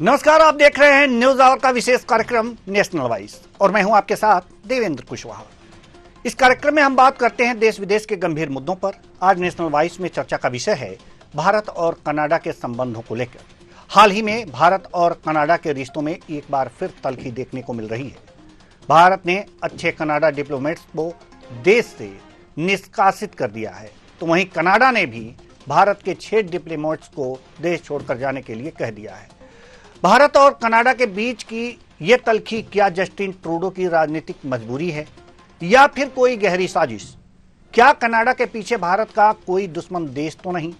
नमस्कार, आप देख रहे हैं न्यूज आवर का विशेष कार्यक्रम नेशनल वॉइस और मैं हूं आपके साथ देवेंद्र कुशवाहा। इस कार्यक्रम में हम बात करते हैं देश विदेश के गंभीर मुद्दों पर। आज नेशनल वॉइस में चर्चा का विषय है भारत और कनाडा के संबंधों को लेकर। हाल ही में भारत और कनाडा के रिश्तों में एक बार फिर तल्खी देखने को मिल रही है। भारत ने अच्छे कनाडा डिप्लोमेट्स को देश से निष्कासित कर दिया है, तो वहीं कनाडा ने भी भारत के 6 डिप्लोमेट्स को देश छोड़कर जाने के लिए कह दिया है। भारत और कनाडा के बीच की ये तल्खी क्या जस्टिन ट्रूडो की राजनीतिक मजबूरी है या फिर कोई गहरी साजिश? क्या कनाडा के पीछे भारत का कोई दुश्मन देश तो नहीं?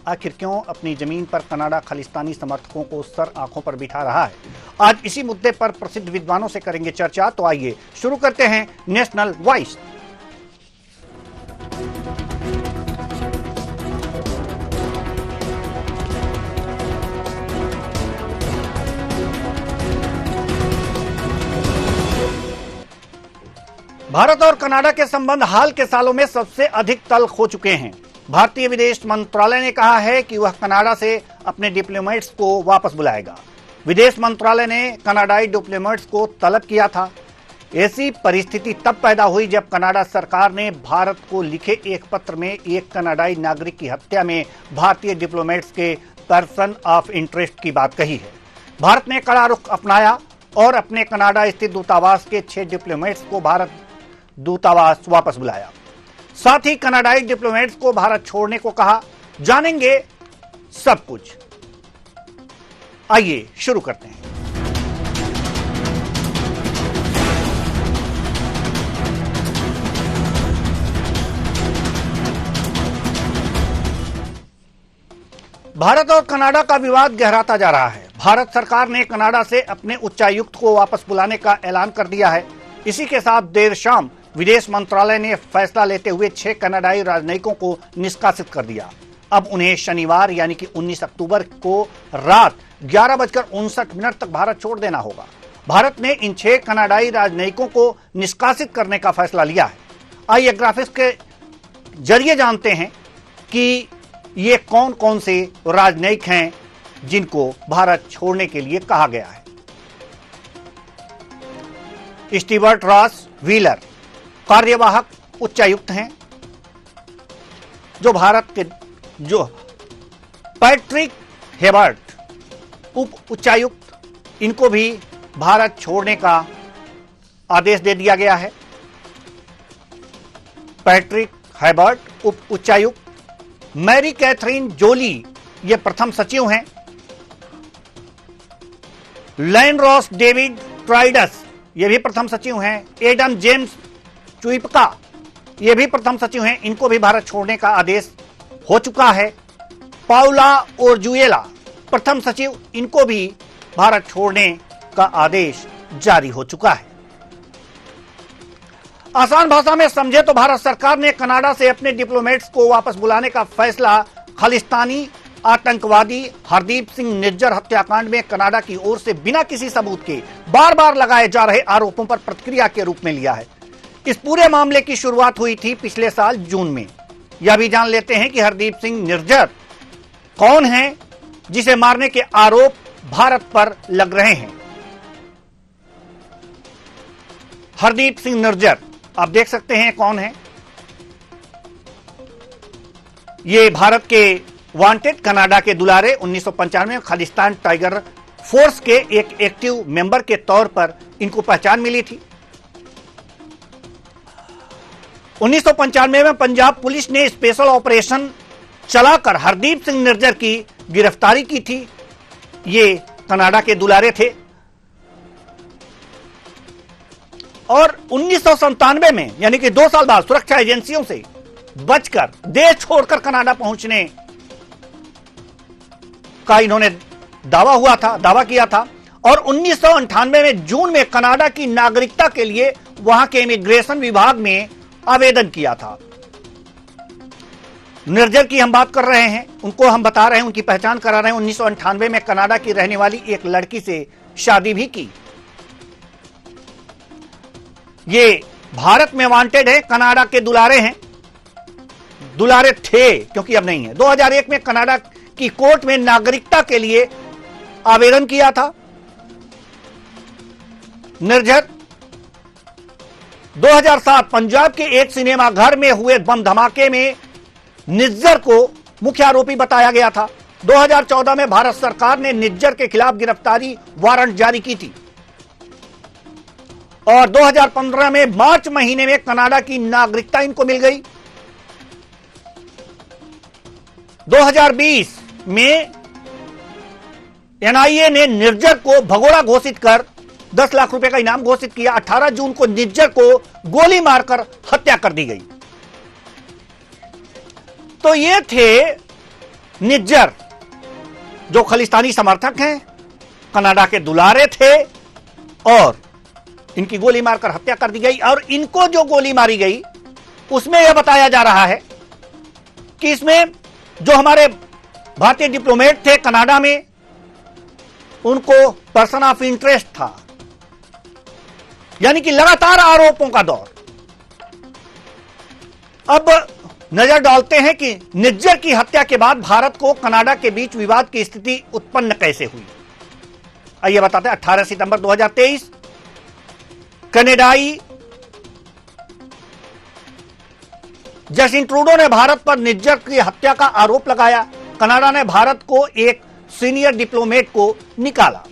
आखिर क्यों अपनी जमीन पर कनाडा खालिस्तानी समर्थकों को सर आंखों पर बिठा रहा है? आज इसी मुद्दे पर प्रसिद्ध विद्वानों से करेंगे चर्चा। तो आइए शुरू करते हैं नेशनल वॉइस। भारत और कनाडा के संबंध हाल के सालों में सबसे अधिक तल्ख हो चुके हैं। भारतीय विदेश मंत्रालय ने कहा है कि वह कनाडा से अपने डिप्लोमेट्स को वापस बुलाएगा। विदेश मंत्रालय ने कनाडाई डिप्लोमेट्स को तलब किया था। ऐसी परिस्थिति तब पैदा हुई जब कनाडा सरकार ने भारत को लिखे एक पत्र में एक कनाडाई नागरिक की हत्या में भारतीय डिप्लोमेट्स के पर्सन ऑफ इंटरेस्ट की बात कही है। भारत ने कड़ा रुख अपनाया और अपने कनाडा स्थित दूतावास के 6 डिप्लोमेट्स को भारत दूतावास वापस बुलाया। साथ ही कनाडाई डिप्लोमेट्स को भारत छोड़ने को कहा। जानेंगे सब कुछ। आइए शुरू करते हैं। भारत और कनाडा का विवाद गहराता जा रहा है। भारत सरकार ने कनाडा से अपने उच्चायुक्त को वापस बुलाने का ऐलान कर दिया है। इसी के साथ देर शाम विदेश मंत्रालय ने फैसला लेते हुए 6 कनाडाई राजनयिकों को निष्कासित कर दिया। अब उन्हें शनिवार यानी कि 19 अक्टूबर को रात 11:59 तक भारत छोड़ देना होगा। भारत ने इन 6 कनाडाई राजनयिकों को निष्कासित करने का फैसला लिया है। आइए ग्राफिक्स के जरिए जानते हैं कि ये कौन कौन से राजनयिक हैं जिनको भारत छोड़ने के लिए कहा गया है। स्टीवर्ट रॉस व्हीलर कार्यवाहक उच्चायुक्त हैं, जो पैट्रिक हेबर्ट उप उच्चायुक्त, इनको भी भारत छोड़ने का आदेश दे दिया गया है। पैट्रिक हेबर्ट उप उच्चायुक्त, मैरी कैथरीन जोली ये प्रथम सचिव हैं, लैन रॉस डेविड ट्राइडस ये भी प्रथम सचिव हैं, एडम जेम्स चुइपका ये भी प्रथम सचिव हैं, इनको भी भारत छोड़ने का आदेश हो चुका है। पाउला ओरजुएला प्रथम सचिव, इनको भी भारत छोड़ने का आदेश जारी हो चुका है। आसान भाषा में समझे तो भारत सरकार ने कनाडा से अपने डिप्लोमेट्स को वापस बुलाने का फैसला खालिस्तानी आतंकवादी हरदीप सिंह निज्जर हत्याकांड में कनाडा की ओर से बिना किसी सबूत के बार बार लगाए जा रहे आरोपों पर प्रतिक्रिया के रूप में लिया है। इस पूरे मामले की शुरुआत हुई थी पिछले साल जून में। यह भी जान लेते हैं कि हरदीप सिंह निज्जर कौन है जिसे मारने के आरोप भारत पर लग रहे हैं। हरदीप सिंह निज्जर आप देख सकते हैं कौन है। ये भारत के वांटेड कनाडा के दुलारे 1995 में खालिस्तान टाइगर फोर्स के एक एक्टिव मेंबर के तौर पर इनको पहचान मिली थी। 1995 में पंजाब पुलिस ने स्पेशल ऑपरेशन चलाकर हरदीप सिंह निज्जर की गिरफ्तारी की थी। ये कनाडा के दुलारे थे और 1997 में यानी कि 2 साल बाद सुरक्षा एजेंसियों से बचकर देश छोड़कर कनाडा पहुंचने का इन्होंने दावा किया था और 1998 में जून में कनाडा की नागरिकता के लिए वहां के इमिग्रेशन विभाग में आवेदन किया था। निज्जर की हम बात कर रहे हैं, उनको हम बता रहे हैं, उनकी पहचान करा रहे हैं। 1998 में कनाडा की रहने वाली एक लड़की से शादी भी की। ये भारत में वांटेड है, कनाडा के दुलारे हैं, दुलारे थे क्योंकि अब नहीं है। 2001 में कनाडा की कोर्ट में नागरिकता के लिए आवेदन किया था। निर्झर 2007 पंजाब के एक सिनेमा घर में हुए बम धमाके में निज्जर को मुख्य आरोपी बताया गया था। 2014 में भारत सरकार ने निज्जर के खिलाफ गिरफ्तारी वारंट जारी की थी और 2015 में मार्च महीने में कनाडा की नागरिकता इनको मिल गई। 2020 में एनआईए ने निज्जर को भगोड़ा घोषित कर 10 लाख रुपए का इनाम घोषित किया। 18 जून को निज्जर को गोली मारकर हत्या कर दी गई। तो ये थे निज्जर, जो खालिस्तानी समर्थक हैं, कनाडा के दुलारे थे और इनकी गोली मारकर हत्या कर दी गई। और इनको जो गोली मारी गई उसमें यह बताया जा रहा है कि इसमें जो हमारे भारतीय डिप्लोमेट थे कनाडा में, उनको पर्सन ऑफ इंटरेस्ट था, यानी कि लगातार आरोपों का दौर। अब नजर डालते हैं कि निज्जर की हत्या के बाद भारत को कनाडा के बीच विवाद की स्थिति उत्पन्न कैसे हुई। आइए बताते हैं। 18 सितंबर 2023 कनाडाई जस्टिन ट्रूडो ने भारत पर निज्जर की हत्या का आरोप लगाया। कनाडा ने भारत को एक सीनियर डिप्लोमेट को निकाला।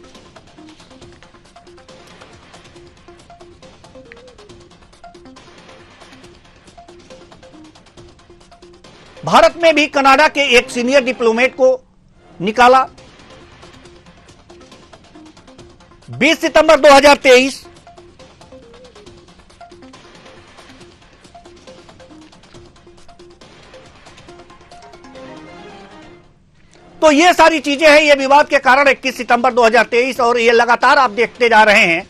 भारत में भी कनाडा के एक सीनियर डिप्लोमेट को निकाला। 20 सितंबर 2023 तो ये सारी चीजें हैं, ये विवाद के कारण 21 सितंबर 2023 और ये लगातार आप देखते जा रहे हैं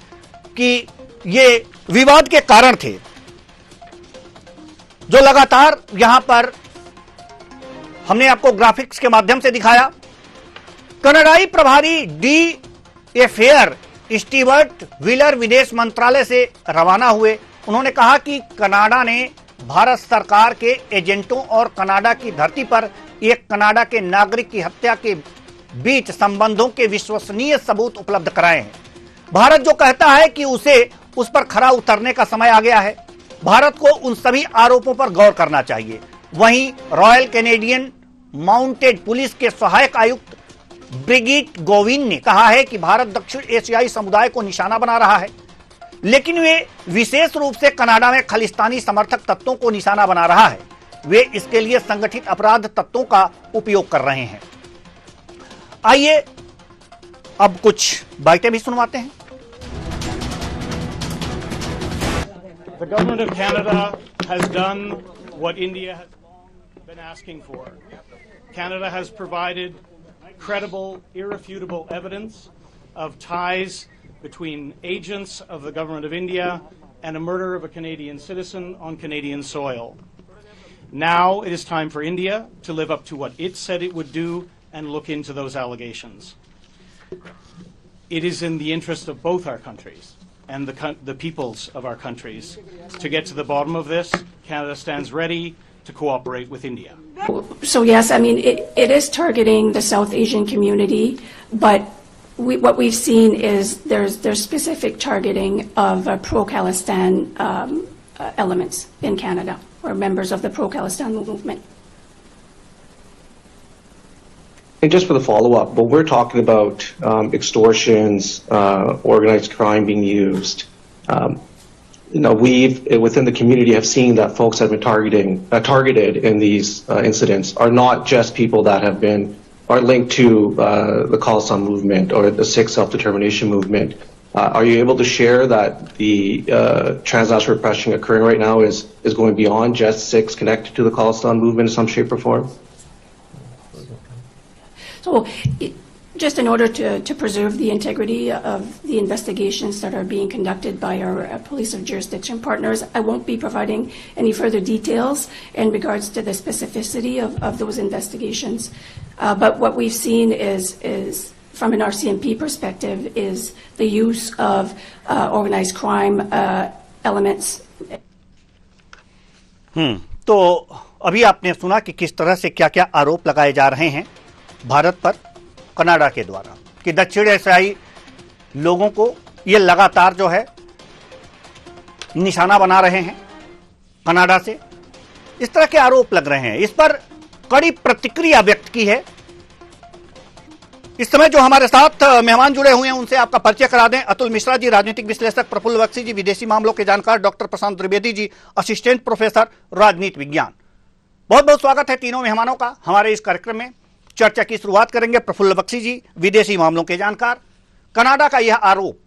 कि ये विवाद के कारण थे जो लगातार यहां पर हमने आपको ग्राफिक्स के माध्यम से दिखाया। कनाडाई प्रभारी डी एफेयर स्टीवर्ट व्हीलर विदेश मंत्रालय से रवाना हुए। उन्होंने कहा कि कनाडा ने भारत सरकार के एजेंटों और कनाडा की धरती पर एक कनाडा के नागरिक की हत्या के बीच संबंधों के विश्वसनीय सबूत उपलब्ध कराए हैं। भारत जो कहता है कि उसे उस पर खरा उतरने का समय आ गया है। भारत को उन सभी आरोपों पर गौर करना चाहिए। वहीं रॉयल कैनेडियन माउंटेड पुलिस के सहायक आयुक्त ब्रिगिट गोविन ने कहा है कि भारत दक्षिण एशियाई समुदाय को निशाना बना रहा है, लेकिन वे विशेष रूप से कनाडा में खालिस्तानी समर्थक तत्वों को निशाना बना रहा है। वे इसके लिए संगठित अपराध तत्वों का उपयोग कर रहे हैं। आइए अब कुछ बातें भी सुनवाते हैं। The government of Canada has done what India has been asking for. Canada has provided credible, irrefutable evidence of ties between agents of the government of India and a murder of a Canadian citizen on Canadian soil. Now it is time for India to live up to what it said it would do and look into those allegations. It is in the interest of both our countries and the peoples of our countries to get to the bottom of this. Canada stands ready to cooperate with India. So yes, I mean, it is targeting the South Asian community, but what we've seen is there's specific targeting of pro-Khalistan elements in Canada, or members of the pro-Khalistan movement. And just for the follow-up, when we're talking about extortions, organized crime being used, we've within the community have seen that folks have been targeted in these incidents are not just people that are linked to the Khalistan movement or the Sikh self-determination movement. Are you able to share that the transnational repression occurring right now is going beyond just Sikhs connected to the Khalistan movement in some shape or form? So just in order to preserve the integrity of the investigations that are being conducted by our police of jurisdiction partners, I won't be providing any further details in regards to the specificity of those investigations. But what we've seen is from an RCMP perspective, is the use of organized crime elements. तो अभी आपने सुना कि किस तरह से क्या-क्या आरोप लगाए जा रहे हैं भारत पर कनाडा के द्वारा। कि दक्षिण एशियाई लोगों को ये लगातार जो है निशाना बना रहे हैं कनाडा से, इस तरह के आरोप लग रहे हैं। इस पर कड़ी प्रतिक्रिया व्यक्त की है। इस समय जो हमारे साथ मेहमान जुड़े हुए हैं उनसे आपका परिचय करा दें। अतुल मिश्रा जी राजनीतिक विश्लेषक, प्रफुल्ल बख्शी जी विदेशी मामलों के जानकार, डॉक्टर प्रशांत द्विवेदी जी असिस्टेंट प्रोफेसर राजनीति विज्ञान। बहुत बहुत स्वागत है तीनों मेहमानों का हमारे इस कार्यक्रम में। चर्चा की शुरुआत करेंगे प्रफुल्ल बख्शी जी, विदेशी मामलों के जानकार। कनाडा का यह आरोप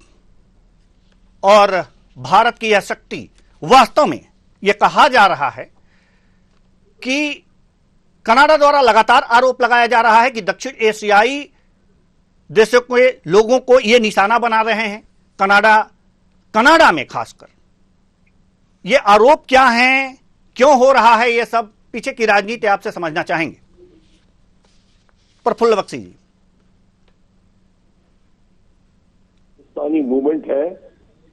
और भारत की यह शक्ति, वास्तव में यह कहा जा रहा है कि कनाडा द्वारा लगातार आरोप लगाया जा रहा है कि दक्षिण एशियाई देशों के लोगों को यह निशाना बना रहे हैं। कनाडा में खासकर यह आरोप क्या हैं, क्यों हो रहा है, यह सब पीछे की राजनीति आपसे समझना चाहेंगे। प्रफुल्ल बख्शी जी। पाकिस्तानी मूवमेंट है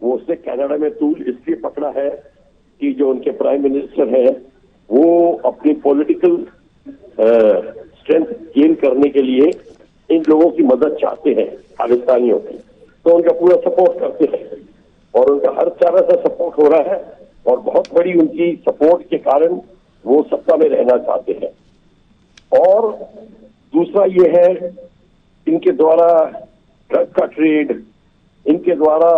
वो उसने कनाडा में तूल इसलिए पकड़ा है कि जो उनके प्राइम मिनिस्टर है वो अपनी पॉलिटिकल स्ट्रेंथ गेन करने के लिए इन लोगों की मदद चाहते हैं, खालिस्तानियों की, तो उनका पूरा सपोर्ट करते हैं और उनका हर तरह से सपोर्ट हो रहा है और बहुत बड़ी उनकी सपोर्ट के कारण वो सत्ता में रहना चाहते हैं। और दूसरा ये है इनके द्वारा ड्रग का ट्रेड, इनके द्वारा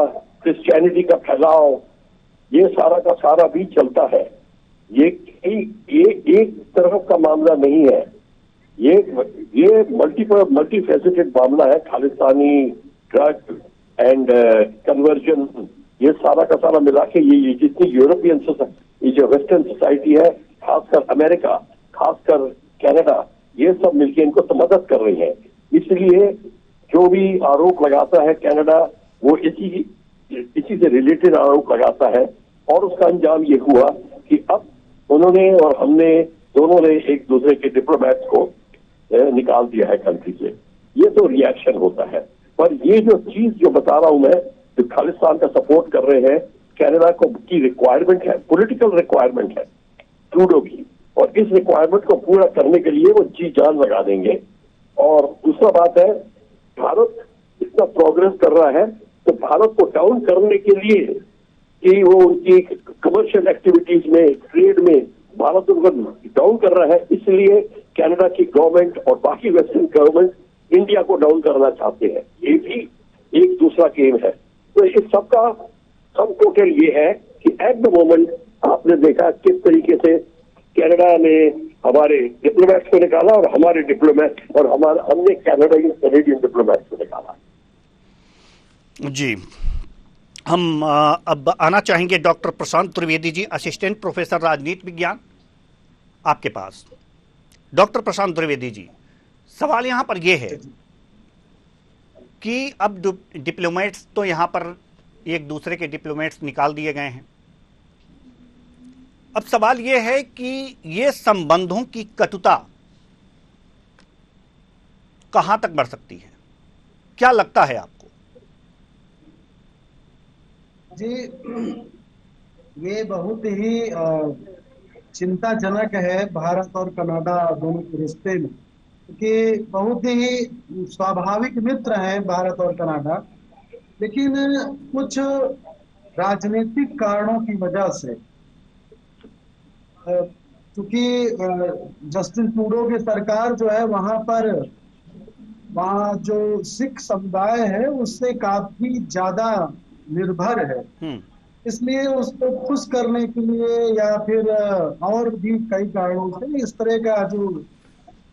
क्रिश्चियनिटी का फैलाव, ये सारा का सारा भी चलता है। ये एक तरफ का मामला नहीं है, ये मल्टी फैसेटेड मामला है। खालिस्तानी ड्रग एंड कन्वर्जन, ये सारा का सारा मिला के ये जितनी यूरोपियन ये जो वेस्टर्न सोसाइटी है, खासकर अमेरिका, खासकर कनाडा, ये सब मिलके इनको तो मदद कर रही है। इसलिए जो भी आरोप लगाता है कनाडा वो इसी से रिलेटेड आरोप लगाता है और उसका अंजाम ये हुआ कि अब उन्होंने और हमने दोनों ने एक दूसरे के डिप्लोमेट्स को निकाल दिया है कंट्री से। ये तो रिएक्शन होता है, पर ये जो चीज जो बता रहा हूं मैं, जो खालिस्तान का सपोर्ट कर रहे हैं, कनाडा को की रिक्वायरमेंट है, पॉलिटिकल रिक्वायरमेंट है ट्रूडो की, और इस रिक्वायरमेंट को पूरा करने के लिए वो जी जान लगा देंगे। और दूसरा बात है, भारत इतना प्रोग्रेस कर रहा है तो भारत को डाउन करने के लिए कि वो उनकी कमर्शियल एक्टिविटीज में, ट्रेड में भारत उनको डाउन कर रहा है, इसलिए कनाडा की गवर्नमेंट और बाकी वेस्टर्न गवर्नमेंट इंडिया को डाउन करना चाहते हैं। ये भी एक दूसरा गेम है। तो इस सबका सब टोटल ये है कि एट द मोमेंट आपने देखा किस तरीके से कनाडा ने हमारे डिप्लोमेट्स को निकाला और हमारे डिप्लोमेट और हमने कैनेडियन डिप्लोमेट्स को निकाला। जी, हम अब आना चाहेंगे डॉक्टर प्रशांत त्रिवेदी जी, असिस्टेंट प्रोफेसर राजनीति विज्ञान, आपके पास। डॉक्टर प्रशांत त्रिवेदी जी, सवाल यहां पर यह है कि अब डिप्लोमेट्स तो यहां पर एक दूसरे के डिप्लोमेट्स निकाल दिए गए हैं। अब सवाल यह है कि ये संबंधों की कटुता कहां तक बढ़ सकती है, क्या लगता है आपको? जी, ये बहुत ही चिंताजनक है भारत और कनाडा दोनों के रिश्ते में, क्योंकि बहुत ही स्वाभाविक मित्र हैं भारत और कनाडा, लेकिन कुछ राजनीतिक कारणों की वजह से, क्योंकि जस्टिन ट्रूडो की सरकार जो है वहाँ जो सिख समुदाय है उससे काफी ज्यादा निर्भर है, इसलिए उसको खुश करने के लिए या फिर और भी कई कारणों से इस तरह का जो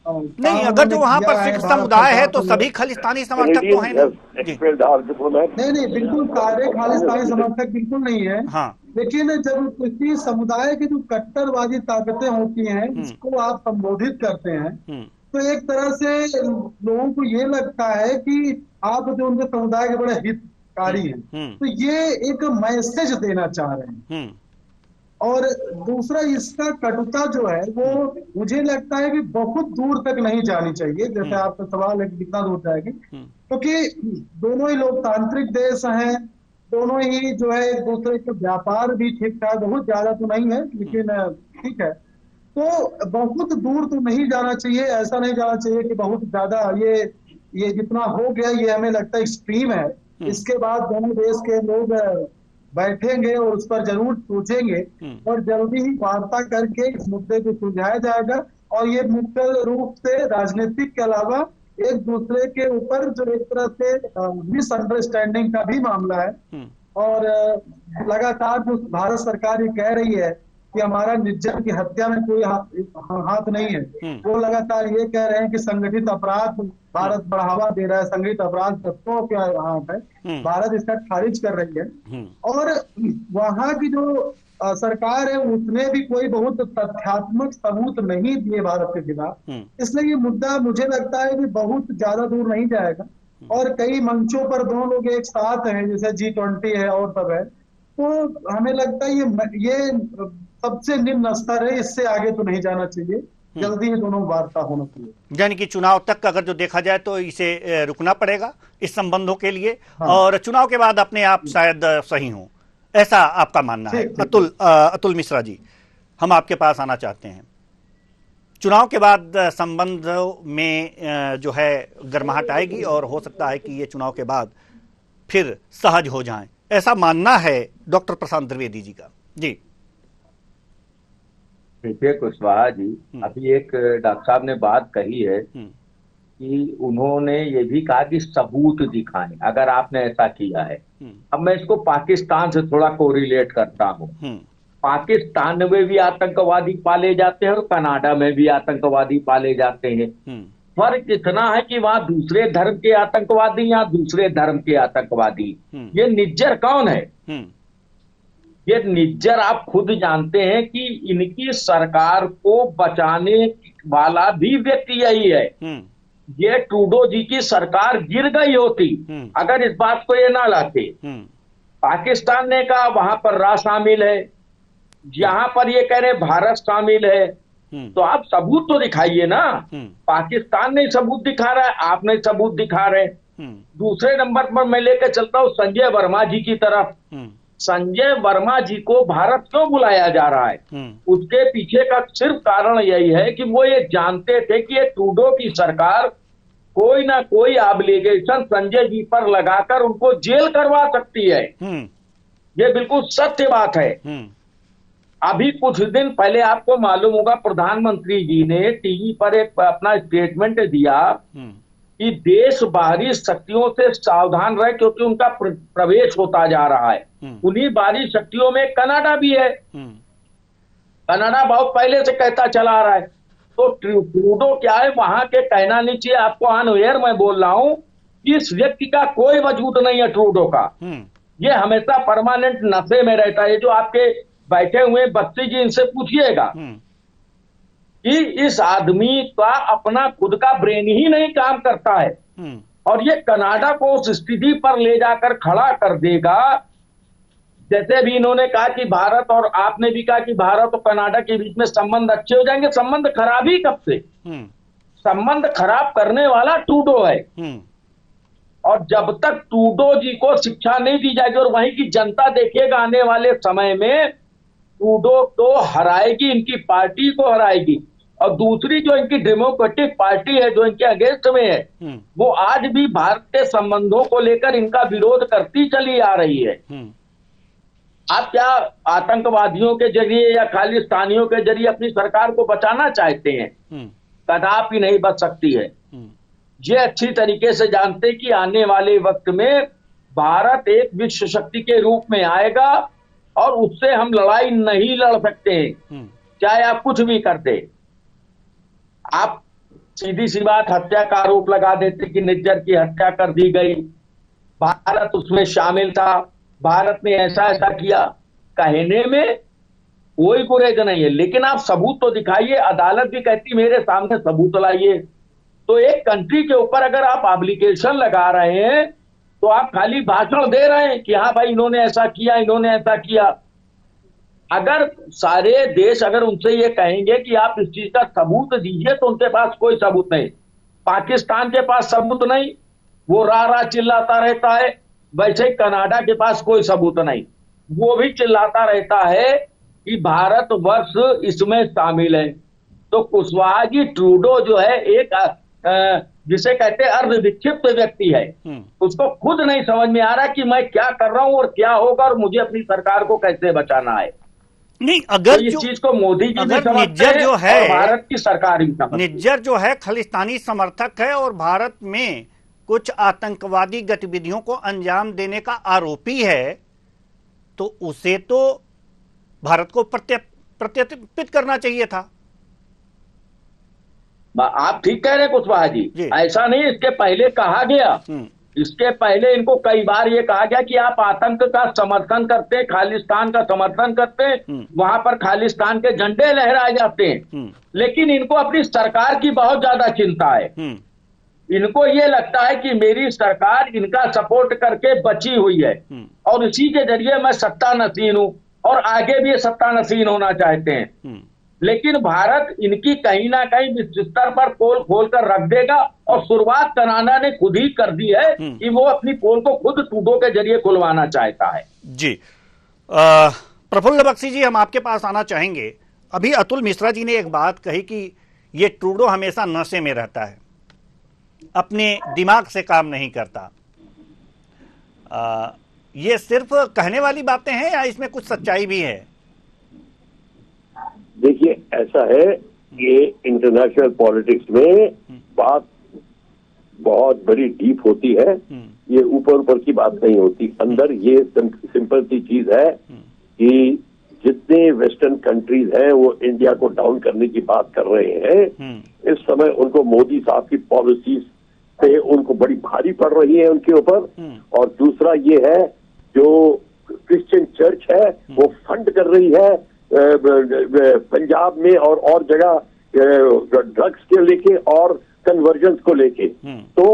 नहीं, अगर जो वहां पर सिख समुदाय है तो सभी खालिस्तानी समर्थक तो हैं नहीं, बिल्कुल सारे खालिस्तानी समर्थक बिल्कुल नहीं है। हाँ। लेकिन जब किसी समुदाय की जो कट्टरवादी ताकतें होती हैं जिसको आप संबोधित करते हैं, तो एक तरह से लोगों को ये लगता है कि आप जो उनके समुदाय के बड़े हितकारी हैं, तो ये एक मैसेज देना चाह रहे हैं। और दूसरा, इसका कटुता जो है वो मुझे लगता है कि बहुत दूर तक नहीं जानी चाहिए। जैसे आपका सवाल है कि कितना दूर जाएगी, क्योंकि दोनों ही लोकतांत्रिक देश हैं, दोनों ही जो है एक दूसरे के व्यापार भी ठीक ठाक, बहुत ज्यादा तो नहीं है लेकिन ठीक है, तो बहुत दूर तो नहीं जाना चाहिए। ऐसा नहीं जाना चाहिए कि बहुत ज्यादा ये ये जितना हो गया ये हमें लगता है एक्सट्रीम है। इसके बाद दोनों देश के लोग बैठेंगे और उस पर जरूर सोचेंगे और जल्दी ही वार्ता करके इस मुद्दे को सुलझाया जाएगा। और ये मुख्य रूप से राजनीतिक के अलावा एक दूसरे के ऊपर जो एक तरह से मिसअंडरस्टैंडिंग का भी मामला है। और लगातार जो भारत सरकार ये कह रही है कि हमारा निर्जन की हत्या में कोई हाथ नहीं है, वो लगातार ये कह रहे हैं कि संगठित अपराध भारत बढ़ावा दे रहा है, संगठित अपराध तत्वों के हाथ है, भारत इसका खारिज कर रही है। और वहां की जो सरकार है उसने भी कोई बहुत तथ्यात्मक सबूत नहीं दिए भारत के खिलाफ। इसलिए ये मुद्दा मुझे लगता है कि बहुत ज्यादा दूर नहीं जाएगा। और कई मंचों पर दोनों लोग एक साथ हैं, जैसे G20 है और सब है, तो हमें लगता है ये सबसे निम्न स्तर है, इससे आगे तो नहीं जाना चाहिए, जल्दी ही दोनों वार्ता होना चाहिए। यानी कि चुनाव तक अगर जो देखा जाए तो इसे रुकना पड़ेगा इस संबंधों के लिए। हाँ। और चुनाव के बाद अपने आप शायद सही हो, ऐसा आपका मानना है। अतुल मिश्रा जी, हम आपके पास आना चाहते हैं। चुनाव के बाद संबंधों में जो है गर्माहट आएगी और हो सकता है कि ये चुनाव के बाद फिर सहज हो जाएं, ऐसा मानना है डॉक्टर प्रशांत द्विवेदी जी का। जी देखिए कुशवाहा जी, अभी एक डॉक्टर साहब ने बात कही है कि उन्होंने ये भी कहा कि सबूत दिखाएं अगर आपने ऐसा किया है। अब मैं इसको पाकिस्तान से थोड़ा कोरिलेट करता हूँ। पाकिस्तान में भी आतंकवादी पाले जाते हैं और कनाडा में भी आतंकवादी पाले जाते हैं। फर्क इतना है कि वहां दूसरे धर्म के आतंकवादी या दूसरे धर्म के आतंकवादी। ये निज्जर कौन है? ये निज्जर आप खुद जानते हैं कि इनकी सरकार को बचाने वाला भी व्यक्ति यही है। ये ट्रूडो जी की सरकार गिर गई होती अगर इस बात को ये ना लाते। पाकिस्तान ने कहा वहां पर रा शामिल है, यहां पर ये कह रहे भारत शामिल है, तो आप सबूत तो दिखाइए ना। पाकिस्तान ने सबूत दिखा रहा है, आप नहीं सबूत दिखा रहे। दूसरे नंबर पर मैं लेकर चलता हूं संजय वर्मा जी की तरफ। संजय वर्मा जी को भारत क्यों बुलाया जा रहा है? उसके पीछे का सिर्फ कारण यही है कि वो ये जानते थे कि ये ट्रूडो की सरकार कोई ना कोई ऑब्लिगेशन संजय जी पर लगाकर उनको जेल करवा सकती है। ये बिल्कुल सत्य बात है। अभी कुछ दिन पहले आपको मालूम होगा प्रधानमंत्री जी ने टीवी पर एक अपना स्टेटमेंट दिया कि देश बाहरी शक्तियों से सावधान रहे क्योंकि उनका प्रवेश होता जा रहा है। उन्हीं बाहरी शक्तियों में कनाडा भी है। कनाडा बहुत पहले से कहता चला रहा है। तो ट्रूडो क्या है वहां के कहना नहीं चाहिए। आपको ऑन एयर मैं बोल रहा हूं कि इस व्यक्ति का कोई वजूद नहीं है ट्रूडो का। ये हमेशा परमानेंट नशे में रहता है। जो आपके बैठे हुए बच्चे जी इनसे पूछिएगा कि इस आदमी का अपना खुद का ब्रेन ही नहीं काम करता है। और ये कनाडा को उस स्थिति पर ले जाकर खड़ा कर देगा। जैसे भी इन्होंने कहा कि भारत, और आपने भी कहा कि भारत और कनाडा के बीच में संबंध अच्छे हो जाएंगे। संबंध खराब ही कब से? संबंध खराब करने वाला ट्रूडो है। और जब तक ट्रूडो जी को शिक्षा नहीं दी जाएगी और वहीं की जनता देखिएगा आने वाले समय में ट्रूडो तो हराएगी, इनकी पार्टी को हराएगी। और दूसरी जो इनकी डेमोक्रेटिक पार्टी है जो इनके अगेंस्ट में है, वो आज भी भारत के संबंधों को लेकर इनका विरोध करती चली आ रही है। आप क्या आतंकवादियों के जरिए या खालिस्तानियों के जरिए अपनी सरकार को बचाना चाहते हैं? कदापि नहीं बच सकती है। ये अच्छी तरीके से जानते कि आने वाले वक्त में भारत एक विश्व शक्ति के रूप में आएगा और उससे हम लड़ाई नहीं लड़ सकते हैं, चाहे आप कुछ भी कर दे। आप सीधी सी बात हत्या का आरोप लगा देते कि निज्जर की हत्या कर दी गई, भारत उसमें शामिल था, भारत ने ऐसा ऐसा किया, कहने में कोई गुरेज नहीं है। लेकिन आप सबूत तो दिखाइए। अदालत भी कहती मेरे सामने सबूत लाइए। तो एक कंट्री के ऊपर अगर आप एप्लीकेशन लगा रहे हैं तो आप खाली भाषण दे रहे हैं कि हाँ भाई इन्होंने ऐसा किया, इन्होंने ऐसा किया। अगर सारे देश अगर उनसे ये कहेंगे कि आप इस चीज का सबूत दीजिए तो उनके पास कोई सबूत नहीं। पाकिस्तान के पास सबूत नहीं, वो रा चिल्लाता रहता है। वैसे ही कनाडा के पास कोई सबूत नहीं, वो भी चिल्लाता रहता है कि भारत वर्ष इसमें शामिल है। तो कुशवाहा जी ट्रूडो जो है एक जिसे कहते हैं अर्ध विक्षिप्त व्यक्ति है, उसको खुद नहीं समझ में आ रहा कि मैं क्या कर रहा हूं और क्या होगा और मुझे अपनी सरकार को कैसे बचाना है। नहीं, अगर तो इस चीज को मोदी जी भी अगर समझते निज्जर हैं जो है, और भारत की सरकार भी समझती है। निज्जर जो है खालिस्तानी समर्थक है और भारत में कुछ आतंकवादी गतिविधियों को अंजाम देने का आरोपी है, तो उसे तो भारत को प्रत्यर्पित करना चाहिए था। आप ठीक कह रहे हैं कुशवाहा जी, ऐसा नहीं, इसके पहले कहा गया, इसके पहले इनको कई बार ये कहा गया कि आप आतंक का समर्थन करते हैं, खालिस्तान का समर्थन करते हैं, वहां पर खालिस्तान के झंडे लहराए जाते हैं, लेकिन इनको अपनी सरकार की बहुत ज्यादा चिंता है। इनको ये लगता है कि मेरी सरकार इनका सपोर्ट करके बची हुई है और इसी के जरिए मैं सत्ता नसीन हूं और आगे भी ये सत्ता नसीन होना चाहते हैं। लेकिन भारत इनकी कहीं ना कहीं बिस्तर पर पोल खोल कर रख देगा और शुरुआत कनाडा ने खुद ही कर दी है कि वो अपनी पोल को खुद ट्रूडो के जरिए खुलवाना चाहता है। जी, प्रफुल्ल बख्शी जी, हम आपके पास आना चाहेंगे। अभी अतुल मिश्रा जी ने एक बात कही कि ये ट्रूडो हमेशा नशे में रहता है, अपने दिमाग से काम नहीं करता। ये सिर्फ कहने वाली बातें हैं या इसमें कुछ सच्चाई भी है? देखिए, ऐसा है कि इंटरनेशनल पॉलिटिक्स में बात बहुत बड़ी डीप होती है, ये ऊपर ऊपर की बात नहीं होती। अंदर ये सिंपल सी चीज है कि जितने वेस्टर्न कंट्रीज हैं वो इंडिया को डाउन करने की बात कर रहे हैं। इस समय उनको मोदी साहब की पॉलिसीज से उनको बड़ी भारी पड़ रही है उनके ऊपर। और दूसरा ये है, जो क्रिश्चियन चर्च है वो फंड कर रही है पंजाब में और जगह ड्रग्स के लेके और कन्वर्जन को लेके। तो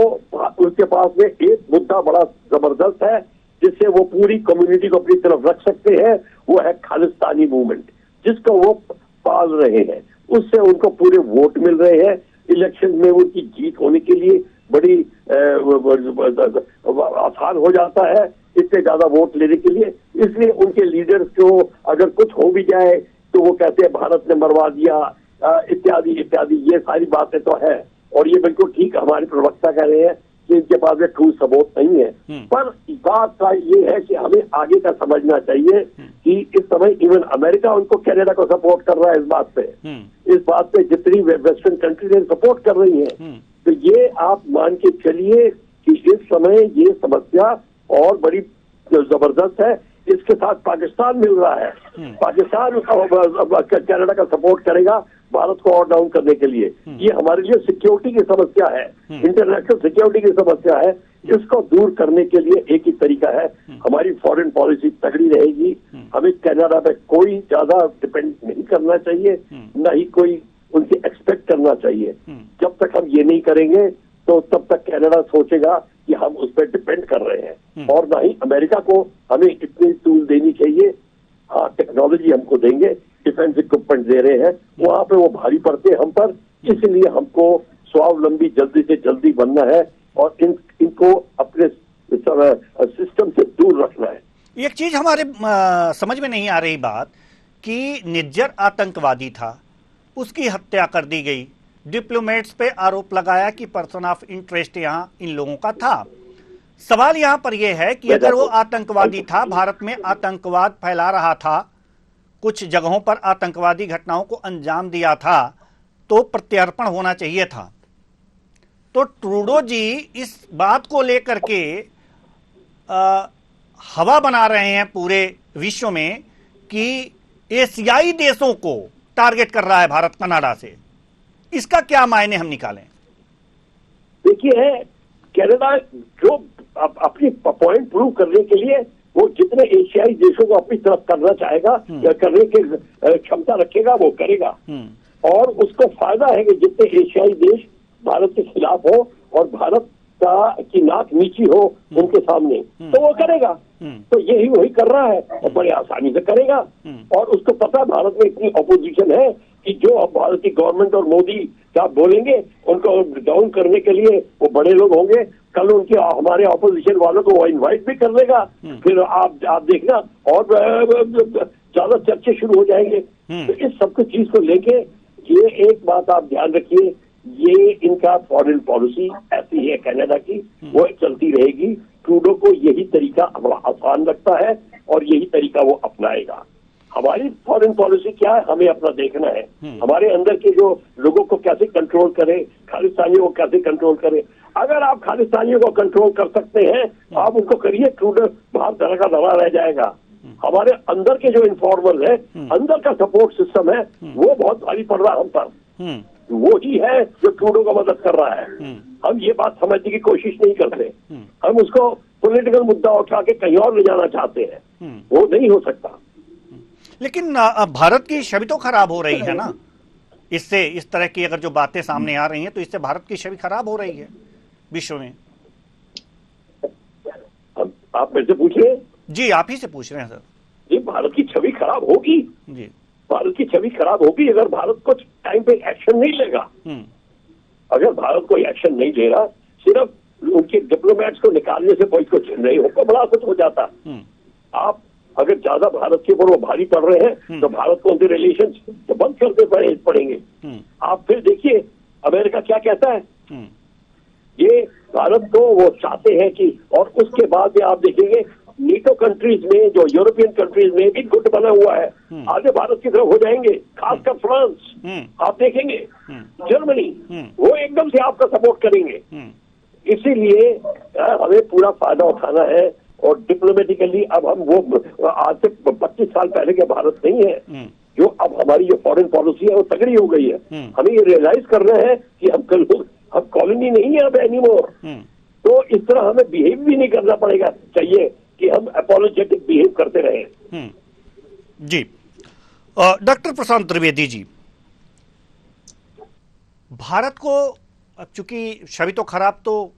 उनके पास में एक मुद्दा बड़ा जबरदस्त है जिससे वो पूरी कम्युनिटी को अपनी तरफ रख सकते हैं, वो है खालिस्तानी मूवमेंट, जिसको वो पाल रहे हैं। उससे उनको पूरे वोट मिल रहे हैं। इलेक्शन में उनकी जीत होने के लिए बड़ी आसान हो जाता है इतने ज्यादा वोट लेने के लिए। इसलिए उनके लीडर्स को अगर कुछ हो भी जाए तो वो कहते हैं भारत ने मरवा दिया, इत्यादि इत्यादि, ये सारी बातें तो है। और ये बिल्कुल ठीक हमारे प्रवक्ता कह रहे हैं कि इनके पास में ठोस सबूत नहीं है। पर बात का ये है कि हमें आगे का समझना चाहिए कि इस समय इवन अमेरिका उनको कनाडा को सपोर्ट कर रहा है। इस बात पे जितनी वेस्टर्न कंट्रीज सपोर्ट कर रही है, तो ये आप मान के चलिए कि इस समय ये समस्या और बड़ी जबरदस्त है। इसके साथ पाकिस्तान मिल रहा है, पाकिस्तान कनाडा का सपोर्ट करेगा भारत को और डाउन करने के लिए। ये हमारे लिए सिक्योरिटी की समस्या है, इंटरनेशनल सिक्योरिटी की समस्या है। इसको दूर करने के लिए एक ही तरीका है, हमारी फॉरेन पॉलिसी तगड़ी रहेगी। हमें कनाडा पे कोई ज्यादा डिपेंड नहीं करना चाहिए, न ही कोई उनसे एक्सपेक्ट करना चाहिए। जब तक हम ये नहीं करेंगे तो तब तक कनाडा सोचेगा कि हम उस पर डिपेंड कर रहे हैं। और ना ही अमेरिका को हमें इतनी टूल देनी चाहिए। हाँ, टेक्नोलॉजी हमको देंगे, डिफेंस इक्विपमेंट दे रहे हैं, वहां पे वो भारी पड़ते हैं हम पर। इसलिए हमको स्वावलंबी जल्दी से जल्दी बनना है और इनको अपने सिस्टम से दूर रखना है। एक चीज हमारे समझ में नहीं आ रही बात कि निज्जर आतंकवादी था, उसकी हत्या कर दी गई। डिप्लोमेट्स पे आरोप लगाया कि पर्सन ऑफ इंटरेस्ट यहां इन लोगों का था। सवाल यहां पर यह है कि अगर वो आतंकवादी था, भारत में आतंकवाद फैला रहा था, कुछ जगहों पर आतंकवादी घटनाओं को अंजाम दिया था, तो प्रत्यर्पण होना चाहिए था। तो ट्रूडो जी इस बात को लेकर के हवा बना रहे हैं पूरे विश्व में कि एशियाई देशों को टारगेट कर रहा है भारत कनाडा से। इसका क्या मायने हम निकालें? देखिए, कनाडा जो अपनी पॉइंट प्रूव करने के लिए वो जितने एशियाई देशों को अपनी तरफ करना चाहेगा, करने की क्षमता रखेगा, वो करेगा। और उसको फायदा है कि जितने एशियाई देश भारत के खिलाफ हो और भारत की नाक नीची हो उनके सामने, तो वो करेगा। तो यही वही कर रहा है और बड़े आसानी से करेगा। और उसको पता है भारत में इतनी ऑपोजिशन है कि जो अब भारत की गवर्नमेंट और मोदी क्या बोलेंगे, उनको डाउन करने के लिए वो बड़े लोग होंगे। कल उनके हमारे ऑपोजिशन वालों को वो इन्वाइट भी कर लेगा। फिर आप देखना और ज्यादा चर्चे शुरू हो जाएंगे। तो इस सब चीज को लेके ये एक बात आप ध्यान रखिए ये इनका फॉरेन पॉलिसी ऐसी है कनाडा की, वो चलती रहेगी। ट्रूडो को यही तरीका बड़ा आसान लगता है और यही तरीका वो अपनाएगा। हमारी फॉरेन पॉलिसी क्या है, हमें अपना देखना है। हमारे अंदर के जो लोगों को कैसे कंट्रोल करें, खालिस्तानियों को कैसे कंट्रोल करें। अगर आप खालिस्तानियों को कंट्रोल कर सकते हैं तो आप उनको करिए, ट्रूडो बाहर तरह का दवा रह जाएगा। हमारे अंदर के जो इन्फॉर्मर है, अंदर का सपोर्ट सिस्टम है, वो बहुत भारी पड़ रहा है हम पर। वो ही है जो ट्रूडो को मदद कर रहा है। हम ये बात समझने की कोशिश नहीं करते, हम उसको पॉलिटिकल मुद्दा उठा के कहीं और ले जाना चाहते हैं। वो नहीं हो सकता। लेकिन भारत की छवि तो खराब हो रही है ना इससे। इस तरह की अगर जो बातें सामने आ रही हैं तो इससे भारत की छवि खराब हो रही है विश्व में। आप मेरे से पूछिए। जी, आप ही से पूछ रहे हैं सर। जी, भारत की छवि खराब होगी जी, भारत की छवि खराब होगी अगर भारत कुछ टाइम पे एक्शन नहीं लेगा। अगर भारत कोई एक्शन नहीं ले रहा, सिर्फ उनके डिप्लोमेट्स को निकालने से कोई कुछ नहीं होगा, बड़ा कुछ हो जाता। आप अगर ज्यादा भारत के ऊपर वो भारी पड़ रहे हैं तो भारत को उनके रिलेशन तो बंद करते पड़ेंगे। आप फिर देखिए अमेरिका क्या कहता है। ये भारत को वो चाहते हैं कि, और उसके बाद में आप देखेंगे नीटो कंट्रीज में, जो यूरोपियन कंट्रीज में भी गुट बना हुआ है, आगे भारत की तरफ हो जाएंगे। खासकर फ्रांस, आप देखेंगे जर्मनी, वो एकदम से आपका सपोर्ट करेंगे। इसीलिए हमें पूरा फायदा उठाना है। और डिप्लोमेटिकली अब हम वो आज से 25 साल पहले के भारत नहीं है। जो अब हमारी जो फॉरेन पॉलिसी है वो तगड़ी हो गई है। हमें ये रियलाइज करना है कि हम कॉलोनी नहीं है अब एनीमोर। तो इस तरह हमें बिहेव भी नहीं करना पड़ेगा, चाहिए कि हम अपोलोजेटिक बिहेव करते रहें। जी, डॉक्टर प्रशांत त्रिवेदी जी, भारत को अब चूंकि छवि तो खराब तो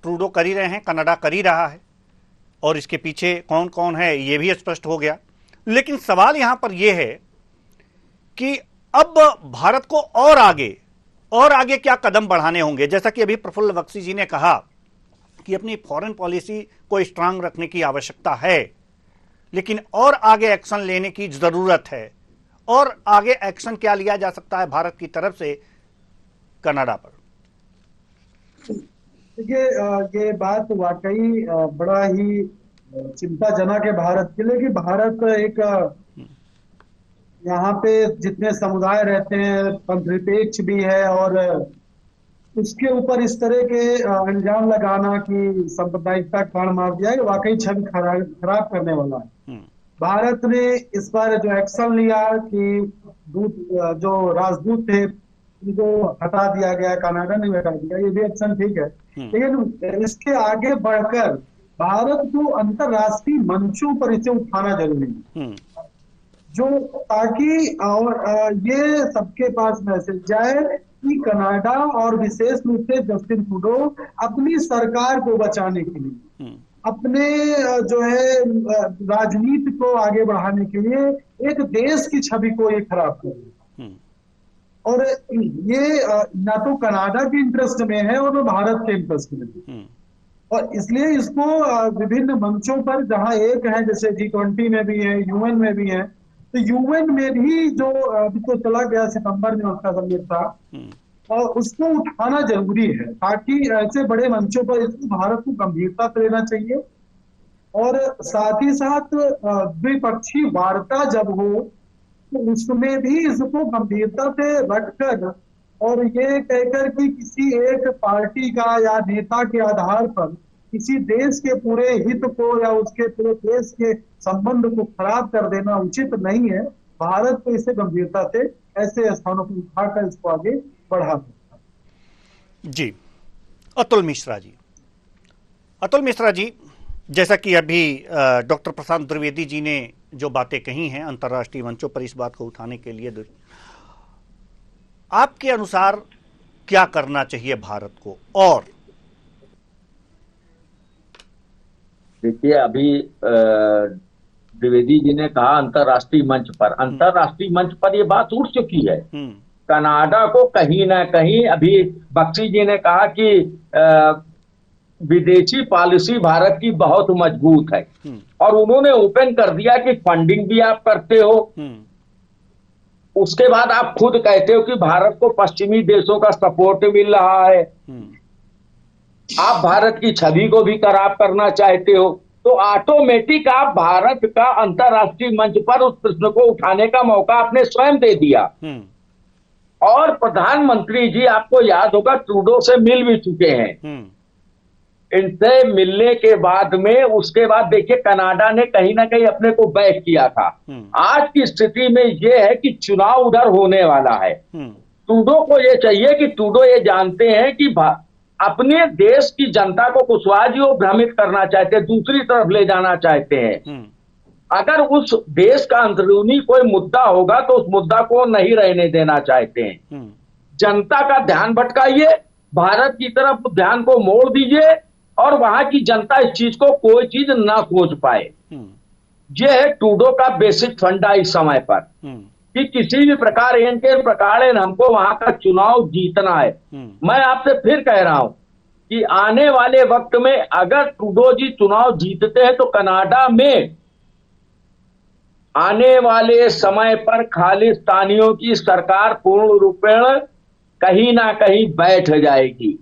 ट्रूडो कर ही रहे हैं, कनाडा कर ही रहा है, और इसके पीछे कौन कौन है ये भी स्पष्ट हो गया। लेकिन सवाल यहां पर यह है कि अब भारत को और आगे क्या कदम बढ़ाने होंगे। जैसा कि अभी प्रफुल्ल बख्शी जी ने कहा कि अपनी फॉरेन पॉलिसी को स्ट्रांग रखने की आवश्यकता है, लेकिन और आगे एक्शन लेने की जरूरत है। और आगे एक्शन क्या लिया जा सकता है भारत की तरफ से कनाडा पर? देखिए, ये बात वाकई बड़ा ही चिंताजनक है भारत के लिए कि भारत एक यहाँ पे जितने समुदाय रहते हैं पंथनिरपेक्ष भी है, और उसके ऊपर इस तरह के अंजाम लगाना कि सांप्रदायिकता कान मार दिया है, वाकई छवि खराब करने वाला है। भारत ने इस बार जो एक्शन लिया कि जो राजदूत थे उनको हटा दिया गया, कनाडा ने हटा दिया, ये भी एक्शन ठीक है। लेकिन इसके आगे बढ़कर भारत को अंतरराष्ट्रीय मंचों पर इसे उठाना जरूरी है, जो ताकि और ये सबके पास मैसेज जाए कि कनाडा और विशेष रूप से जस्टिन ट्रूडो अपनी सरकार को बचाने के लिए, अपने जो है राजनीति को आगे बढ़ाने के लिए एक देश की छवि को ये खराब कर रहे हैं। और ये ना तो कनाडा के इंटरेस्ट में है और न भारत के इंटरेस्ट में है। और इसलिए इसको विभिन्न मंचों पर, जहां एक है जैसे G20 में भी है, यूएन में भी है, तो यूएन में भी जो अभी तो चला गया सितंबर में उसका समिट था, और उसको उठाना जरूरी है, ताकि ऐसे बड़े मंचों पर इसको भारत को गंभीरता से लेना चाहिए। और साथ ही साथ द्विपक्षीय वार्ता जब हो तो उसमें भी इसको गंभीरता से रखकर, और ये कहकर कि किसी एक पार्टी का या नेता के आधार पर किसी देश के पूरे हित को या उसके पूरे देश के संबंध को खराब कर देना उचित नहीं है। भारत को इसे गंभीरता से ऐसे स्थानों पर उठाकर इसको आगे बढ़ा सकता है। जी, अतुल मिश्रा जी, जैसा कि अभी डॉक्टर प्रशांत त्रिवेदी जी ने जो बातें कही हैं अंतर्राष्ट्रीय मंचों पर इस बात को उठाने के लिए, आपके अनुसार क्या करना चाहिए भारत को? और देखिए, अभी द्विवेदी जी ने कहा अंतर्राष्ट्रीय मंच पर ये बात उठ चुकी है। कनाडा को कहीं ना कहीं, अभी बख्शी जी ने कहा कि विदेशी पॉलिसी भारत की बहुत मजबूत है, और उन्होंने ओपन कर दिया कि फंडिंग भी आप करते हो, उसके बाद आप खुद कहते हो कि भारत को पश्चिमी देशों का सपोर्ट मिल रहा है, आप भारत की छवि को भी खराब करना चाहते हो, तो ऑटोमेटिक आप भारत का अंतर्राष्ट्रीय मंच पर उस प्रश्न को उठाने का मौका आपने स्वयं दे दिया। और प्रधानमंत्री जी, आपको याद होगा, ट्रूडो से मिल भी चुके हैं। इनसे मिलने के बाद में उसके बाद देखिए कनाडा ने कहीं ना कहीं अपने को बैक किया था। आज की स्थिति में यह है कि चुनाव उधर होने वाला है। ट्रूडो को यह चाहिए कि ट्रूडो ये जानते हैं कि अपने देश की जनता को कुशवाहा जी वो भ्रमित करना चाहते हैं, दूसरी तरफ ले जाना चाहते हैं। अगर उस देश का अंदरूनी कोई मुद्दा होगा तो उस मुद्दा को नहीं रहने देना चाहते हैं। जनता का ध्यान भटकाइए, भारत की तरफ ध्यान को मोड़ दीजिए और वहां की जनता इस चीज को कोई चीज ना सोच पाए। यह है ट्रूडो का बेसिक फंडा इस समय पर, कि किसी भी प्रकार इनके प्रकार हमको वहां का चुनाव जीतना है। मैं आपसे फिर कह रहा हूं कि आने वाले वक्त में अगर ट्रूडो जी चुनाव जीतते हैं तो कनाडा में आने वाले समय पर खालिस्तानियों की सरकार पूर्ण रूपेण कहीं ना कहीं बैठ जाएगी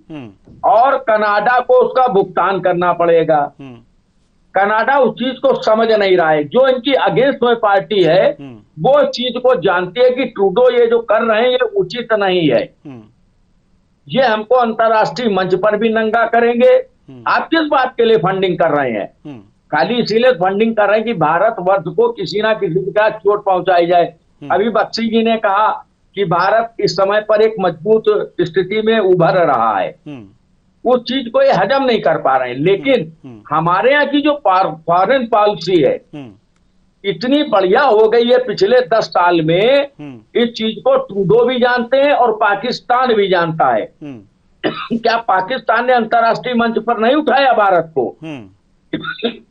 और कनाडा को उसका भुगतान करना पड़ेगा। कनाडा उस चीज को समझ नहीं रहा है। जो इनकी अगेंस्ट में पार्टी है वो इस चीज को जानती है कि ट्रूडो ये जो कर रहे हैं ये उचित नहीं है। ये हमको अंतर्राष्ट्रीय मंच पर भी नंगा करेंगे। आप किस बात के लिए फंडिंग कर रहे हैं? खाली इसीलिए फंडिंग कर रहे हैं कि भारतवर्ष को किसी ना किसी प्रकार चोट पहुंचाई जाए। अभी बख्शी जी ने कहा कि भारत इस समय पर एक मजबूत स्थिति में उभर रहा है, उस चीज को ये हजम नहीं कर पा रहे हैं। लेकिन हमारे यहाँ की जो फॉरेन पॉलिसी है इतनी बढ़िया हो गई है पिछले 10 साल में, इस चीज को ट्रूडो भी जानते हैं और पाकिस्तान भी जानता है। क्या पाकिस्तान ने अंतर्राष्ट्रीय मंच पर नहीं उठाया भारत को?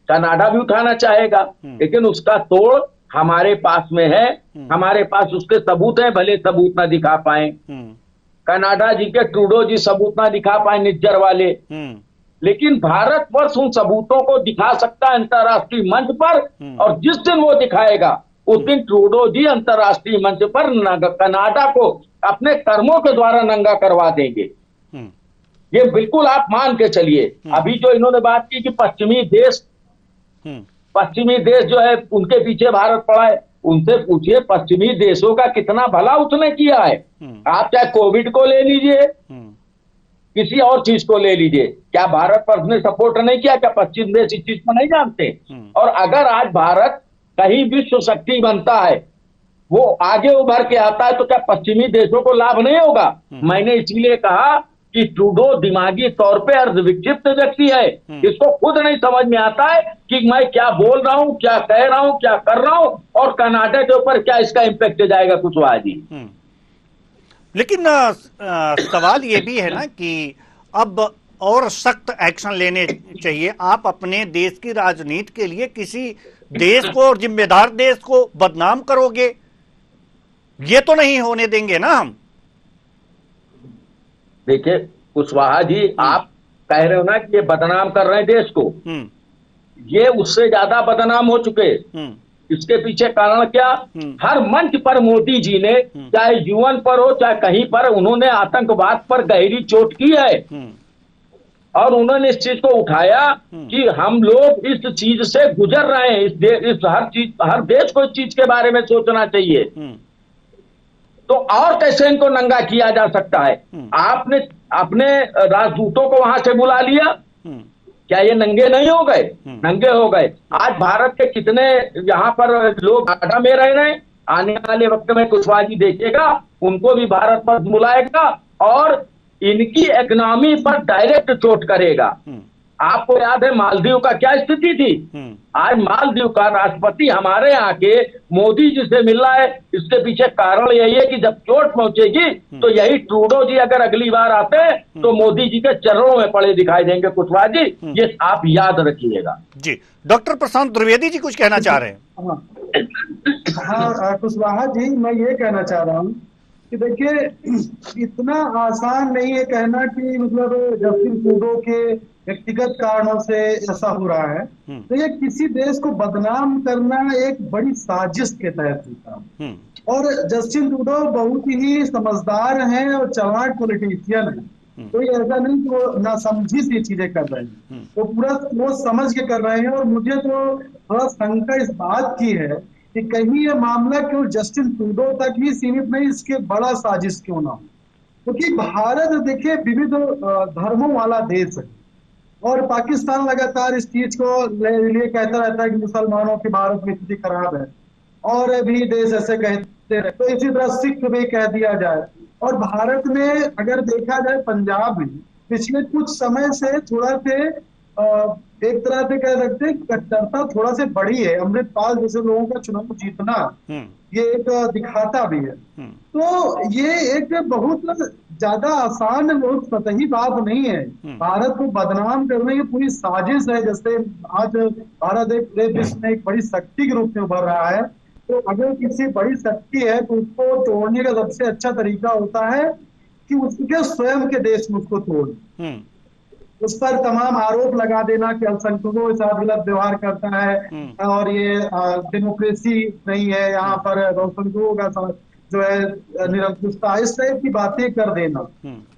कनाडा भी उठाना चाहेगा, लेकिन उसका तोड़ हमारे पास में है। हमारे पास उसके सबूत हैं, भले सबूत ना दिखा पाए। कनाडा जी के ट्रूडो जी सबूत ना दिखा पाए निज्जर वाले, लेकिन भारतवर्ष उन सबूतों को दिखा सकता है अंतर्राष्ट्रीय मंच पर। और जिस दिन वो दिखाएगा उस दिन ट्रूडो जी अंतर्राष्ट्रीय मंच पर कनाडा को अपने कर्मों के द्वारा नंगा करवा देंगे। ये बिल्कुल आप मान के चलिए। अभी जो इन्होंने बात की कि पश्चिमी देश जो है उनके पीछे भारत पड़ा है, उनसे पूछिए पश्चिमी देशों का कितना भला उसने किया है। आप चाहे कोविड को ले लीजिए, किसी और चीज को ले लीजिए, क्या भारत पर उसने सपोर्ट नहीं किया? क्या पश्चिम देश इस चीज को नहीं जानते? और अगर आज भारत कहीं विश्व शक्ति बनता है, वो आगे उभर के आता है, तो क्या पश्चिमी देशों को लाभ नहीं होगा? मैंने इसलिए कहा कि ट्रूडो दिमागी तौर पे अर्धविक्षिप्त व्यक्ति है। इसको खुद नहीं समझ में आता है कि मैं क्या बोल रहा हूं, क्या कह रहा हूं, क्या कर रहा हूं और कनाडा के ऊपर क्या इसका इंपैक्ट जाएगा कुशवाहा जी। लेकिन सवाल ये भी है ना कि अब और सख्त एक्शन लेने चाहिए। आप अपने देश की राजनीति के लिए किसी देश को और जिम्मेदार देश को बदनाम करोगे, ये तो नहीं होने देंगे ना हम। देखिए कुशवाहा जी, आप कह रहे हो ना कि ये बदनाम कर रहे हैं देश को, ये उससे ज्यादा बदनाम हो चुके। इसके पीछे कारण क्या? हर मंच पर मोदी जी ने, चाहे यूएन पर हो चाहे कहीं पर, उन्होंने आतंकवाद पर गहरी चोट की है और उन्होंने इस चीज को उठाया कि हम लोग इस चीज से गुजर रहे हैं। हर देश को इस चीज के बारे में सोचना चाहिए। तो और कैसे इनको नंगा किया जा सकता है? आपने अपने राजदूतों को वहां से बुला लिया, क्या ये नंगे नहीं हो गए? नंगे हो गए। आज भारत के कितने यहाँ पर लोग कनाडा में रह रहे हैं, आने वाले वक्त में कुशवाहा जी देखिएगा उनको भी भारत पर बुलाएगा और इनकी इकोनॉमी पर डायरेक्ट चोट करेगा। आपको याद है मालदीव का क्या स्थिति थी? आज मालदीव का राष्ट्रपति हमारे यहाँ के मोदी जी से मिल रहा है। इसके पीछे कारण यही है कि जब चोट पहुंचेगी तो यही ट्रूडो जी अगर अगली बार आते हैं तो मोदी जी के चरणों में पड़े दिखाई देंगे कुशवाहा जी, ये आप याद रखिएगा। जी, डॉक्टर प्रशांत द्विवेदी जी कुछ कहना चाह रहे हैं। हाँ कुशवाहा जी, मैं ये कहना चाह रहा हूँ कि देखिए इतना आसान नहीं है कहना कि मतलब जस्टिन ट्रूडो के व्यक्तिगत कारणों से ऐसा हो रहा है। तो ये किसी देश को बदनाम करना एक बड़ी साजिश के तहत होता है। और जस्टिन ट्रूडो बहुत ही समझदार हैं और चालाक पॉलिटिशियन हैं। कोई ऐसा नहीं कि वो नासमझी से चीजें कर रहे हैं, वो पूरा सोच समझ के कर रहे हैं। और मुझे तो थोड़ा शंका इस बात की है कि कहीं ये मामला क्यों जस्टिन ट्रूडो तक ही सीमित नहीं, इसके बड़ा साजिश क्यों ना हो। क्योंकि भारत देखिए विविध धर्मों वाला देश है और पाकिस्तान लगातार इस चीज को लिए कहता रहता है कि मुसलमानों की भारत में स्थिति खराब है, और भी देश ऐसे कहते रहे। तो इसी तरह सिख भी कह दिया जाए। और भारत में अगर देखा जाए पंजाब में पिछले कुछ समय से थोड़ा से एक तरह से कह सकते हैं कट्टरता थोड़ा से बढ़ी है। अमृतपाल जैसे लोगों का चुनाव जीतना ये एक दिखाता भी है। तो ये एक बहुत ज्यादा आसान बहुत सतही बात नहीं है। भारत को बदनाम करने की पूरी साजिश है। जैसे आज भारत एक विश्व में एक बड़ी शक्ति के रूप में उभर रहा है, तो अगर किसी बड़ी शक्ति है तो उसको तोड़ने का सबसे अच्छा तरीका होता है कि उसके स्वयं के देश में उसको तोड़, उस पर तमाम आरोप लगा देना कि अल्पसंख्यकों के साथ गलत व्यवहार करता है और ये डेमोक्रेसी नहीं है, यहाँ पर अल्पसंख्यकों का जो है निरंकुशता, इस टाइप की बातें कर देना।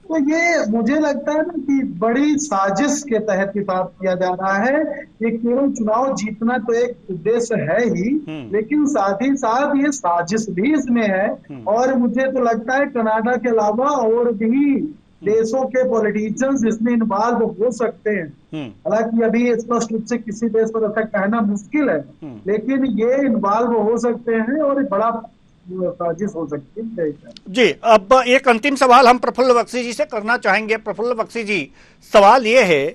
तो ये मुझे लगता है ना कि बड़ी साजिश के तहत ये बात किया जा रहा है। ये केवल चुनाव जीतना तो एक उद्देश्य है ही, लेकिन साथ ही साथ ये साजिश भी इसमें है। और मुझे तो लगता है कनाडा के अलावा और भी देशों के पॉलिटिशियंस इसमें इन्वॉल्व हो सकते हैं। हालांकि अभी स्पष्ट रूप से किसी देश पर ऐसा कहना मुश्किल है, लेकिन ये इन्वॉल्व हो सकते हैं और बड़ा साजिश हो सकती है। जी, अब एक अंतिम सवाल हम प्रफुल्ल बख्शी जी से करना चाहेंगे। प्रफुल्ल बख्शी जी, सवाल ये है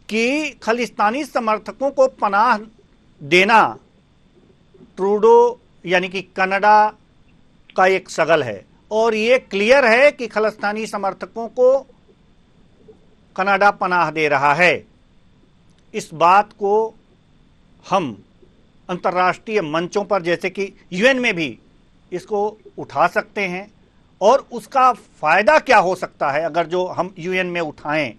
कि खालिस्तानी समर्थकों को पनाह देना ट्रूडो यानी कि कनाडा का एक सगल है, और ये क्लियर है कि खालिस्तानी समर्थकों को कनाडा पनाह दे रहा है। इस बात को हम अंतर्राष्ट्रीय मंचों पर जैसे कि यूएन में भी इसको उठा सकते हैं, और उसका फायदा क्या हो सकता है अगर जो हम यूएन में उठाएं?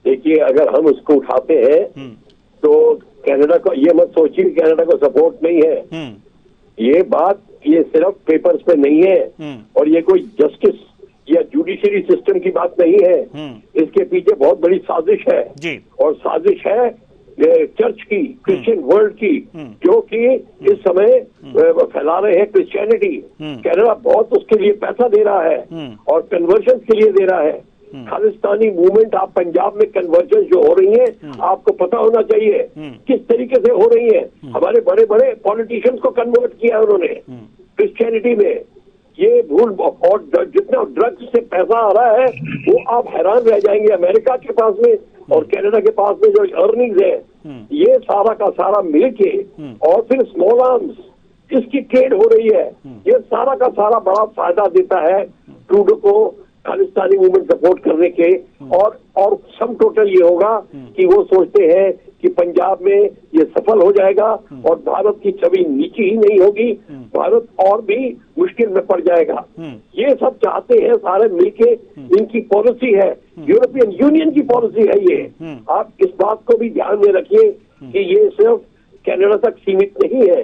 देखिए, अगर हम उसको उठाते हैं तो कनाडा को ये मत सोचिए कनाडा को सपोर्ट नहीं है। ये बात ये सिर्फ पेपर्स पे नहीं है, और ये कोई जस्टिस या जुडिशरी सिस्टम की बात नहीं है। इसके पीछे बहुत बड़ी साजिश है जी। और साजिश है चर्च की, क्रिश्चियन वर्ल्ड की, जो कि इस समय फैला रहे हैं क्रिश्चियनिटी। कनाडा बहुत उसके लिए पैसा दे रहा है और कन्वर्जन के लिए दे रहा है। खालिस्तानी मूवमेंट आप पंजाब में कन्वर्जन जो हो रही है, आपको पता होना चाहिए किस तरीके से हो रही है। हमारे बड़े बड़े पॉलिटिशियंस को कन्वर्ट किया उन्होंने क्रिश्चियनिटी में। ये भूल, और जितना ड्रग्स से पैसा आ रहा है वो आप हैरान रह जाएंगे। अमेरिका के पास में और कनाडा के पास में जो अर्निंग्स है, ये सारा का सारा मिलके, और फिर स्मॉल आर्म्स इसकी ट्रेड हो रही है। ये सारा का सारा बड़ा फायदा देता है ट्रूडो को खालिस्तानी मूवमेंट सपोर्ट करने के। और सम टोटल ये होगा कि वो सोचते हैं कि पंजाब में ये सफल हो जाएगा और भारत की छवि नीचे ही नहीं होगी, भारत और भी मुश्किल में पड़ जाएगा। ये सब चाहते हैं सारे मिलके, इनकी पॉलिसी है, यूरोपियन यूनियन की पॉलिसी है ये। आप इस बात को भी ध्यान में रखिए कि ये सिर्फ कनाडा तक सीमित नहीं है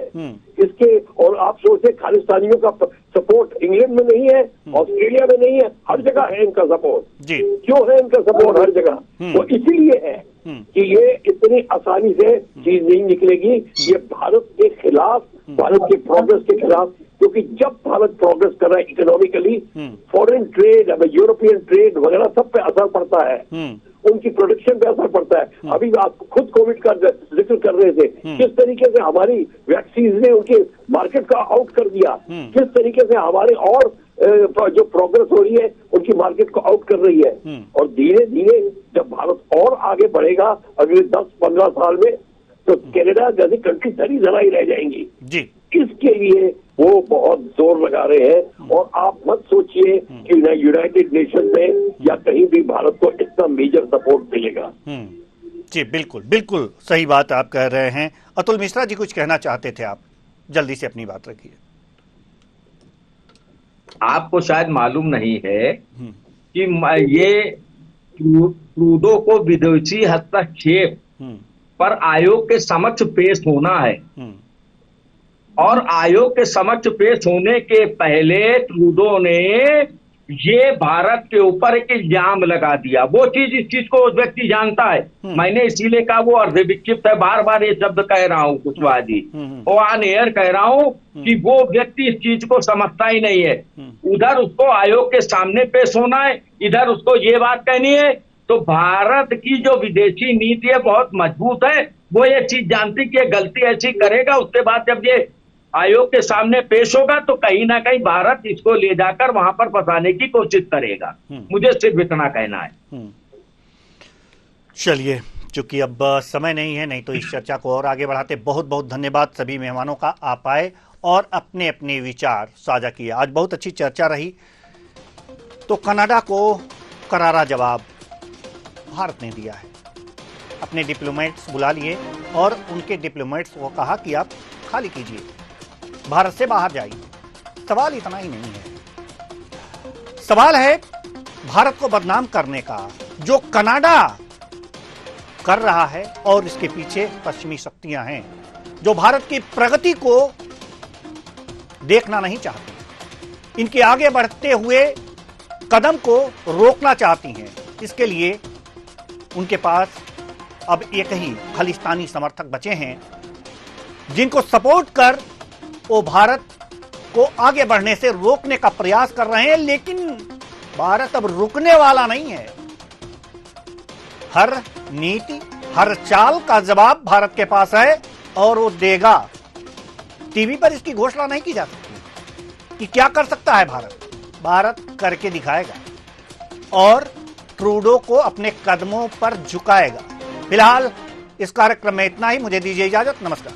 इसके। और आप सोचते खालिस्तानियों का सपोर्ट इंग्लैंड में नहीं है, ऑस्ट्रेलिया में नहीं है, हर जगह है इनका सपोर्ट। क्यों है इनका सपोर्ट हर जगह? वो इसीलिए है कि ये इतनी आसानी से चीज नहीं निकलेगी। ये भारत के खिलाफ, भारत के प्रोग्रेस के खिलाफ, क्योंकि जब भारत प्रोग्रेस कर रहा है economically, foreign trade, European trade वगैरह सब पे असर पड़ता है, उनकी प्रोडक्शन पे असर पड़ता है। अभी आप खुद कोविड का जिक्र कर रहे थे, किस तरीके से हमारी वैक्सीन ने उनके मार्केट का आउट कर दिया, किस तरीके से हमारे और जो प्रोग्रेस हो रही है उनकी मार्केट को आउट कर रही है। और धीरे धीरे जब भारत और आगे बढ़ेगा अगले 10-15 साल में, तो कनाडा जैसी कंट्री धरी धराई रह जाएंगी जी। इसके लिए वो बहुत जोर लगा रहे हैं। और आप मत सोचिए कि यूनाइटेड नेशन में या कहीं भी भारत को इतना मेजर सपोर्ट मिलेगा। जी बिल्कुल, बिल्कुल सही बात आप कह रहे हैं। अतुल मिश्रा जी कुछ कहना चाहते थे, आप जल्दी से अपनी बात रखिए। आपको शायद मालूम नहीं है कि ये ट्रूडो को विदेशी हस्तक्षेप पर आयोग के समक्ष पेश होना है। और आयोग के समक्ष पेश होने के पहले ट्रूडो ने ये भारत के ऊपर एक इल्जाम लगा दिया। वो चीज, इस चीज को उस व्यक्ति जानता है। मैंने इसीलिए कहा वो अर्धविक्षिप्त है, बार बार ये शब्द कह रहा हूं कुशवाहा जी, और ऑन एयर कह रहा हूं कि वो व्यक्ति इस चीज को समझता ही नहीं है। उधर उसको आयोग के सामने पेश होना है, इधर उसको ये बात कहनी है। तो भारत की जो विदेशी नीति है बहुत मजबूत है। वो ये चीज जानती कि ये गलती ऐसी करेगा, उसके बाद जब ये आयोग के सामने पेश होगा तो कहीं ना कहीं भारत इसको ले जाकर वहां पर फंसाने की कोशिश करेगा। मुझे सिर्फ इतना कहना है। चलिए, चूंकि अब समय नहीं है, नहीं तो इस चर्चा को और आगे बढ़ाते। बहुत बहुत धन्यवाद सभी मेहमानों का, आप आए और अपने अपने विचार साझा किए। आज बहुत अच्छी चर्चा रही। तो कनाडा को करारा जवाब भारत ने दिया है। अपने डिप्लोमेट्स बुला लिए और उनके डिप्लोमेट्स को कहा कि आप खाली कीजिए, भारत से बाहर जाइए। सवाल इतना ही नहीं है, सवाल है भारत को बदनाम करने का, जो कनाडा कर रहा है और इसके पीछे पश्चिमी शक्तियां हैं जो भारत की प्रगति को देखना नहीं चाहती, इनके आगे बढ़ते हुए कदम को रोकना चाहती हैं। इसके लिए उनके पास अब एक ही खालिस्तानी समर्थक बचे हैं जिनको सपोर्ट कर वो भारत को आगे बढ़ने से रोकने का प्रयास कर रहे हैं। लेकिन भारत अब रुकने वाला नहीं है। हर नीति, हर चाल का जवाब भारत के पास है और वो देगा। टीवी पर इसकी घोषणा नहीं की जा सकती कि क्या कर सकता है भारत। भारत करके दिखाएगा और ट्रूडो को अपने कदमों पर झुकाएगा। फिलहाल इस कार्यक्रम में इतना ही। मुझे दीजिए इजाजत। नमस्कार।